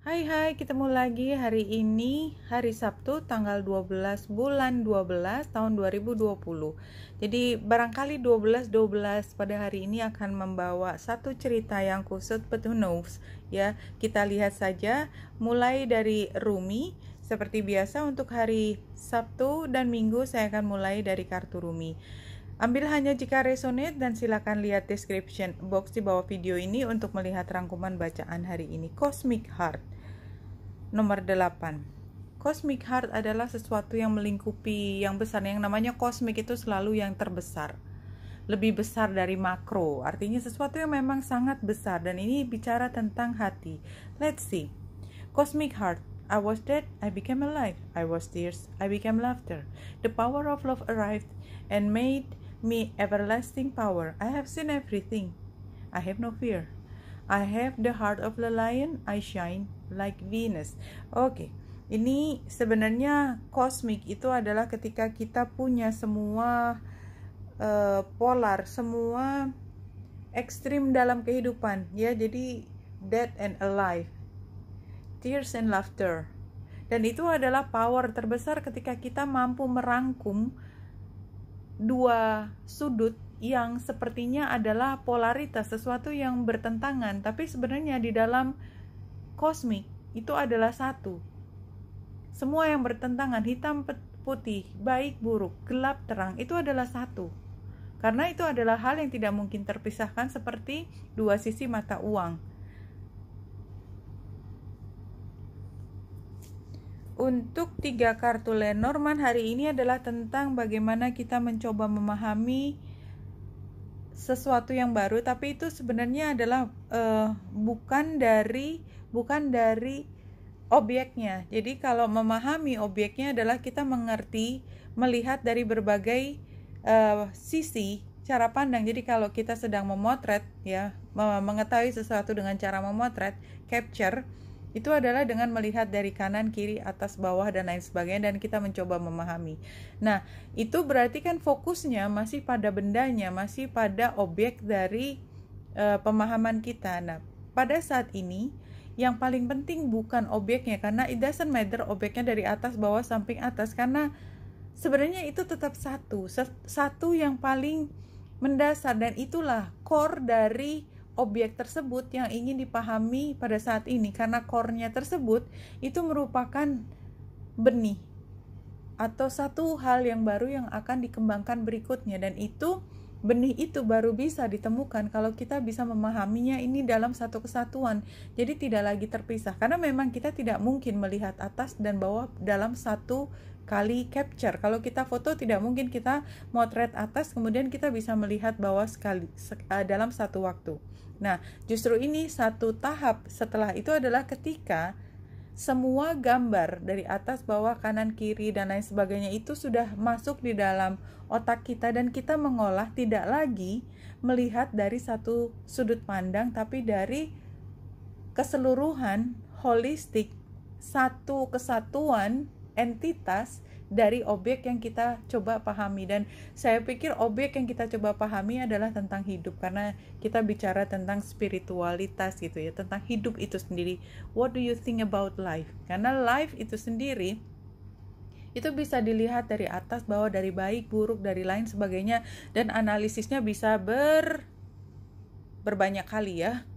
Hai, ketemu lagi hari ini, hari Sabtu, tanggal 12 bulan 12 tahun 2020. Jadi barangkali 12 pada hari ini akan membawa satu cerita yang khusus, but who knows, ya. Kita lihat saja, mulai dari Rumi. Seperti biasa untuk hari Sabtu dan Minggu saya akan mulai dari kartu Rumi. Ambil hanya jika resonate dan silakan lihat description box di bawah video ini untuk melihat rangkuman bacaan hari ini. Cosmic Heart nomor 8. Cosmic Heart adalah sesuatu yang melingkupi yang besar. Yang namanya cosmic itu selalu yang terbesar, lebih besar dari makro, artinya sesuatu yang memang sangat besar, dan ini bicara tentang hati. Let's see. Cosmic Heart. I was dead, I became alive. I was tears, I became laughter. The power of love arrived and made me everlasting power. I have seen everything. I have no fear. I have the heart of the lion. I shine like Venus. Oke. Ini sebenarnya cosmic itu adalah ketika kita punya semua polar, semua ekstrim dalam kehidupan, ya. Jadi dead and alive, tears and laughter. Dan itu adalah power terbesar ketika kita mampu merangkum dua sudut yang sepertinya adalah polaritas, sesuatu yang bertentangan, tapi sebenarnya di dalam kosmik itu adalah satu. Semua yang bertentangan, hitam putih, baik buruk, gelap terang, itu adalah satu. Karena itu adalah hal yang tidak mungkin terpisahkan, seperti dua sisi mata uang. Untuk 3 kartu Lenormand hari ini adalah tentang bagaimana kita mencoba memahami sesuatu yang baru, tapi itu sebenarnya adalah bukan dari objeknya. Jadi kalau memahami objeknya adalah kita mengerti, melihat dari berbagai sisi cara pandang. Jadi kalau kita sedang memotret, ya, mengetahui sesuatu dengan cara memotret, capture, itu adalah dengan melihat dari kanan, kiri, atas, bawah, dan lain sebagainya, dan kita mencoba memahami. Nah, itu berarti kan fokusnya masih pada bendanya, masih pada objek dari pemahaman kita. Nah, pada saat ini, yang paling penting bukan objeknya, karena it doesn't matter objeknya dari atas, bawah, samping, atas, karena sebenarnya itu tetap satu yang paling mendasar, dan itulah core dari objek tersebut yang ingin dipahami pada saat ini, karena core-nya tersebut itu merupakan benih atau satu hal yang baru yang akan dikembangkan berikutnya, dan itu benih itu baru bisa ditemukan kalau kita bisa memahaminya ini dalam satu kesatuan. Jadi tidak lagi terpisah, karena memang kita tidak mungkin melihat atas dan bawah dalam satu kali capture. Kalau kita foto tidak mungkin kita motret atas kemudian kita bisa melihat bawah dalam satu waktu. Nah, justru ini satu tahap setelah itu adalah ketika semua gambar dari atas, bawah, kanan, kiri, dan lain sebagainya itu sudah masuk di dalam otak kita, dan kita mengolah tidak lagi melihat dari satu sudut pandang, tapi dari keseluruhan, holistik, satu kesatuan, entitas dari objek yang kita coba pahami. Dan saya pikir objek yang kita coba pahami adalah tentang hidup, karena kita bicara tentang spiritualitas gitu ya, tentang hidup itu sendiri. What do you think about life? Karena life itu sendiri itu bisa dilihat dari atas, bawah, dari baik, buruk, dari lain sebagainya, dan analisisnya bisa berbanyak kali ya.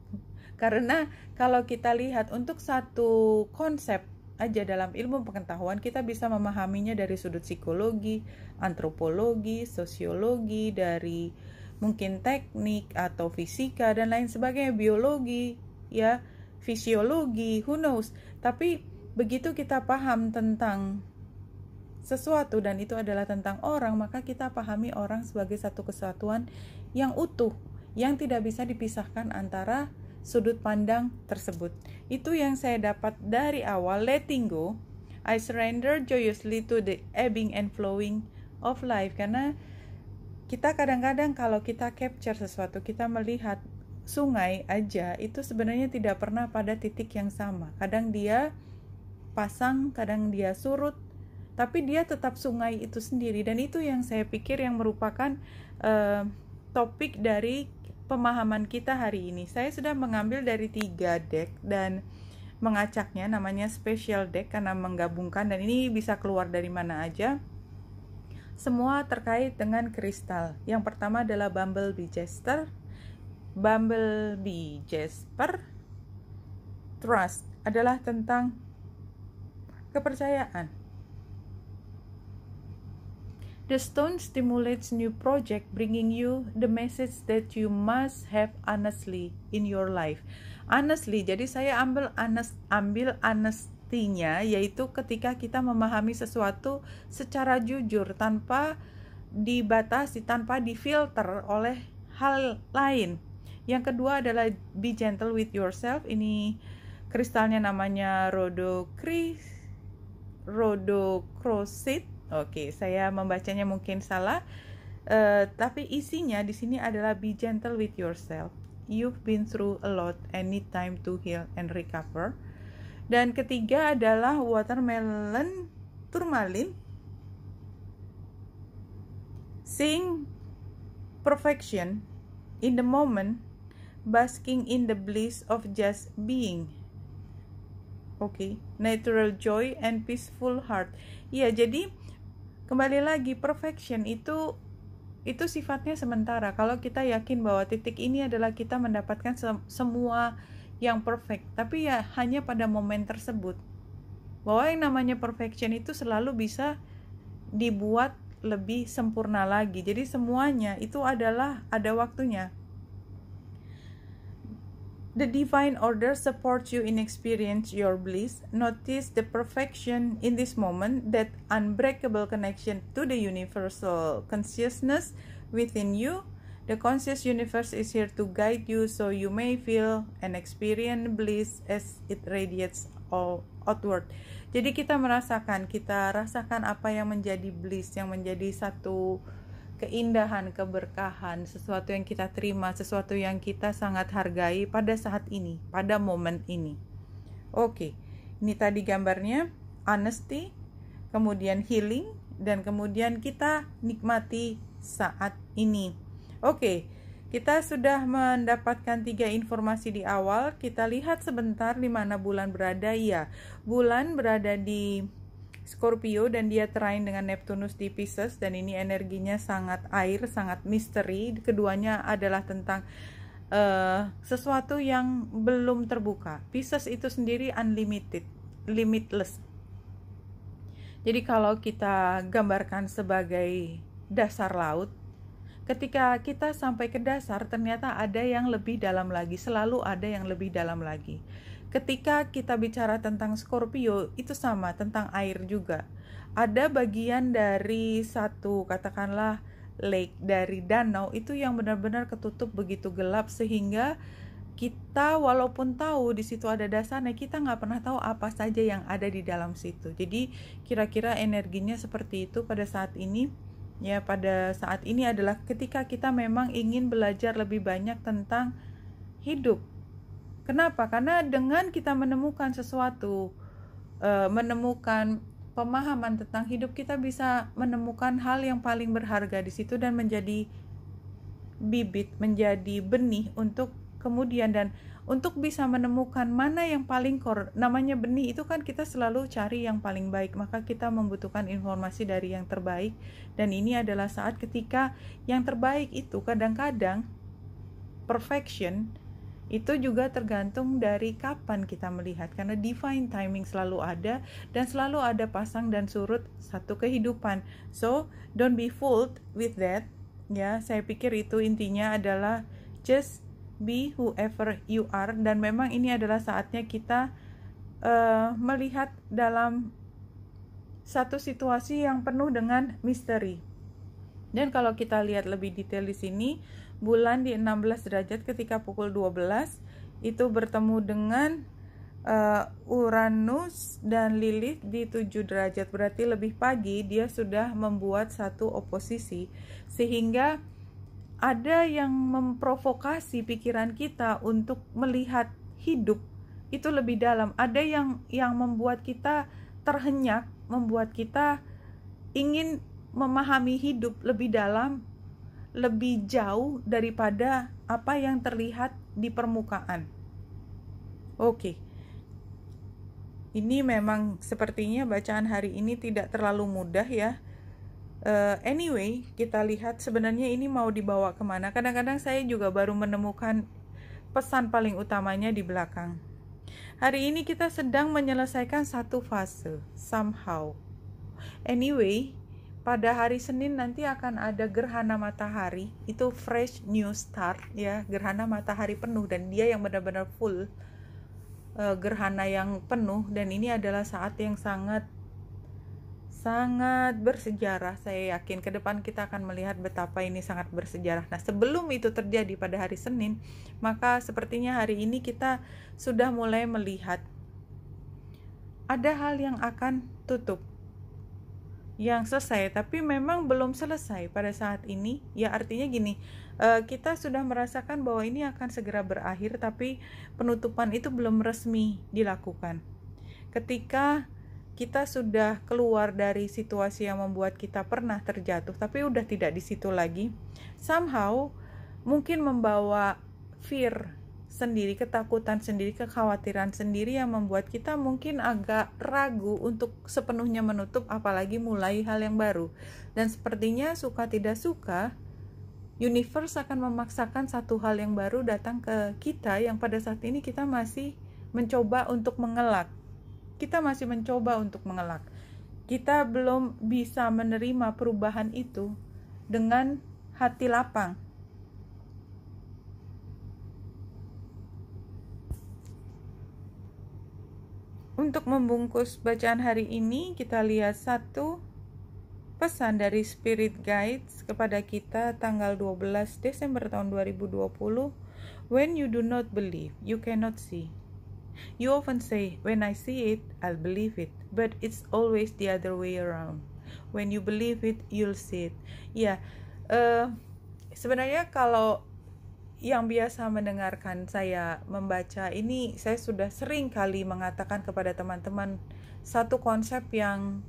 Karena kalau kita lihat untuk satu konsep aja dalam ilmu pengetahuan, kita bisa memahaminya dari sudut psikologi, antropologi, sosiologi, dari mungkin teknik atau fisika dan lain sebagainya, biologi, ya, fisiologi, who knows. Tapi begitu kita paham tentang sesuatu dan itu adalah tentang orang, maka kita pahami orang sebagai satu kesatuan yang utuh, yang tidak bisa dipisahkan antara sudut pandang tersebut. Itu yang saya dapat dari awal. Letting go, I surrender joyously to the ebbing and flowing of life. Karena kita kadang-kadang kalau kita capture sesuatu, kita melihat sungai aja, itu sebenarnya tidak pernah pada titik yang sama. Kadang dia pasang, kadang dia surut, tapi dia tetap sungai itu sendiri. Dan itu yang saya pikir yang merupakan topik dari pemahaman kita hari ini. Saya sudah mengambil dari 3 deck, dan mengacaknya, namanya special deck karena menggabungkan, dan ini bisa keluar dari mana aja. Semua terkait dengan kristal. Yang pertama adalah Bumblebee Jasper. Trust adalah tentang kepercayaan. The stone stimulates new project, bringing you the message that you must have honestly in your life. Honestly, jadi saya ambil honesty-nya, yaitu ketika kita memahami sesuatu secara jujur, tanpa dibatasi, tanpa difilter oleh hal lain. Yang kedua adalah be gentle with yourself. Ini kristalnya namanya rhodochrosite. Oke, saya membacanya mungkin salah, tapi isinya di sini adalah be gentle with yourself. You've been through a lot and need time to heal and recover. Dan ketiga adalah watermelon tourmaline. Seeing perfection in the moment, basking in the bliss of just being. Oke, natural joy and peaceful heart. Ya, jadi kembali lagi, perfection itu sifatnya sementara. Kalau kita yakin bahwa titik ini adalah kita mendapatkan semua yang perfect, tapi ya hanya pada momen tersebut. Bahwa yang namanya perfection itu selalu bisa dibuat lebih sempurna lagi. Jadi semuanya itu adalah ada waktunya. The divine order supports you in experience your bliss. Notice the perfection in this moment, that unbreakable connection to the universal consciousness within you. The conscious universe is here to guide you so you may feel and experience bliss as it radiates outward. Jadi kita rasakan apa yang menjadi bliss, yang menjadi satu keindahan, keberkahan, sesuatu yang kita terima, sesuatu yang kita sangat hargai pada saat ini, pada momen ini. Oke, ini tadi gambarnya, honesty, kemudian healing, dan kemudian kita nikmati saat ini. Oke, kita sudah mendapatkan 3 informasi di awal. Kita lihat sebentar di mana bulan berada. Ya, bulan berada di Scorpio dan dia trine dengan Neptunus di Pisces, dan ini energinya sangat air, sangat misteri. Keduanya adalah tentang sesuatu yang belum terbuka. Pisces itu sendiri unlimited, limitless. Jadi kalau kita gambarkan sebagai dasar laut, ketika kita sampai ke dasar ternyata ada yang lebih dalam lagi, selalu ada yang lebih dalam lagi. Ketika kita bicara tentang Scorpio, itu sama, tentang air juga. Ada bagian dari satu, katakanlah lake, dari danau, itu yang benar-benar ketutup begitu gelap, sehingga kita walaupun tahu di situ ada dasarnya, kita nggak pernah tahu apa saja yang ada di dalam situ. Jadi kira-kira energinya seperti itu pada saat ini. Ya, pada saat ini adalah ketika kita memang ingin belajar lebih banyak tentang hidup. Kenapa? Karena dengan kita menemukan sesuatu, menemukan pemahaman tentang hidup, kita bisa menemukan hal yang paling berharga di situ dan menjadi bibit, menjadi benih untuk kemudian, dan untuk bisa menemukan mana yang paling namanya benih itu kan kita selalu cari yang paling baik, maka kita membutuhkan informasi dari yang terbaik, dan ini adalah saat ketika yang terbaik itu kadang-kadang perfection itu juga tergantung dari kapan kita melihat, karena divine timing selalu ada, dan selalu ada pasang dan surut satu kehidupan. So don't be fooled with that. Ya, saya pikir itu intinya adalah just be whoever you are, dan memang ini adalah saatnya kita melihat dalam satu situasi yang penuh dengan misteri. Dan kalau kita lihat lebih detail di sini, bulan di 16 derajat ketika pukul 12 itu bertemu dengan Uranus dan Lilith di 7 derajat, berarti lebih pagi dia sudah membuat satu oposisi, sehingga ada yang memprovokasi pikiran kita untuk melihat hidup itu lebih dalam. Ada yang membuat kita terhenyak, membuat kita ingin memahami hidup lebih dalam, lebih jauh daripada apa yang terlihat di permukaan. Oke. Ini memang sepertinya bacaan hari ini tidak terlalu mudah ya. Anyway, kita lihat sebenarnya ini mau dibawa kemana. Kadang-kadang saya juga baru menemukan pesan paling utamanya di belakang. Hari ini kita sedang menyelesaikan satu fase, somehow. Anyway, pada hari Senin nanti akan ada gerhana matahari. Itu fresh new start ya, gerhana matahari penuh, dan dia yang benar-benar full. Gerhana yang penuh, dan ini adalah saat yang sangat bersejarah. Saya yakin ke depan kita akan melihat betapa ini sangat bersejarah. Nah, sebelum itu terjadi pada hari Senin, maka sepertinya hari ini kita sudah mulai melihat ada hal yang akan tutup, yang selesai, tapi memang belum selesai pada saat ini. Ya, artinya gini, kita sudah merasakan bahwa ini akan segera berakhir, tapi penutupan itu belum resmi dilakukan. Ketika kita sudah keluar dari situasi yang membuat kita pernah terjatuh, tapi udah tidak di situ lagi, somehow mungkin membawa fear sendiri, ketakutan sendiri, kekhawatiran sendiri yang membuat kita mungkin agak ragu untuk sepenuhnya menutup, apalagi mulai hal yang baru. Dan sepertinya suka tidak suka, universe akan memaksakan satu hal yang baru datang ke kita yang pada saat ini kita masih mencoba untuk mengelak. Kita masih mencoba untuk mengelak. Kita belum bisa menerima perubahan itu dengan hati lapang. Untuk membungkus bacaan hari ini, kita lihat satu pesan dari Spirit Guides kepada kita tanggal 12 Desember tahun 2020. When you do not believe, you cannot see. You often say, when I see it, I'll believe it. But it's always the other way around. When you believe it, you'll see it. Ya, sebenarnya kalau yang biasa mendengarkan saya membaca ini, saya sudah sering kali mengatakan kepada teman-teman satu konsep yang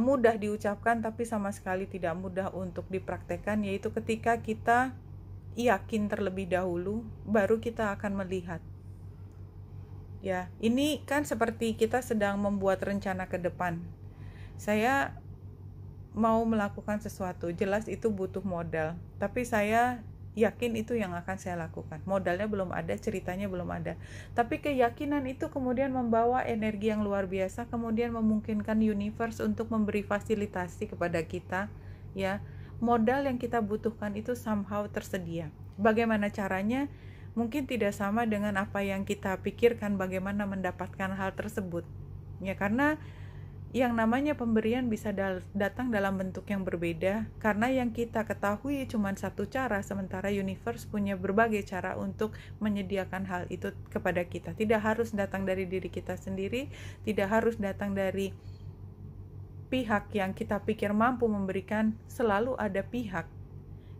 mudah diucapkan tapi sama sekali tidak mudah untuk dipraktekkan, yaitu ketika kita yakin terlebih dahulu, baru kita akan melihat. Ya, ini kan seperti kita sedang membuat rencana ke depan. Saya mau melakukan sesuatu, jelas itu butuh modal, tapi saya yakin itu yang akan saya lakukan. Modalnya belum ada, ceritanya belum ada, tapi keyakinan itu kemudian membawa energi yang luar biasa, kemudian memungkinkan universe untuk memberi fasilitasi kepada kita. Ya, modal yang kita butuhkan itu somehow tersedia. Bagaimana caranya? Mungkin tidak sama dengan apa yang kita pikirkan bagaimana mendapatkan hal tersebut. Ya, karena yang namanya pemberian bisa datang dalam bentuk yang berbeda, karena yang kita ketahui cuma satu cara, sementara universe punya berbagai cara untuk menyediakan hal itu kepada kita. Tidak harus datang dari diri kita sendiri, tidak harus datang dari pihak yang kita pikir mampu memberikan. Selalu ada pihak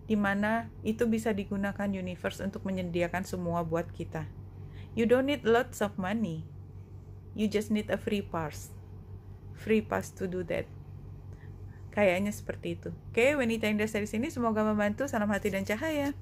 di mana itu bisa digunakan universe untuk menyediakan semua buat kita. You don't need lots of money, you just need a free pass to do that. Kayaknya seperti itu. Oke, Wanita Indah dari sini, semoga membantu. Salam hati dan cahaya.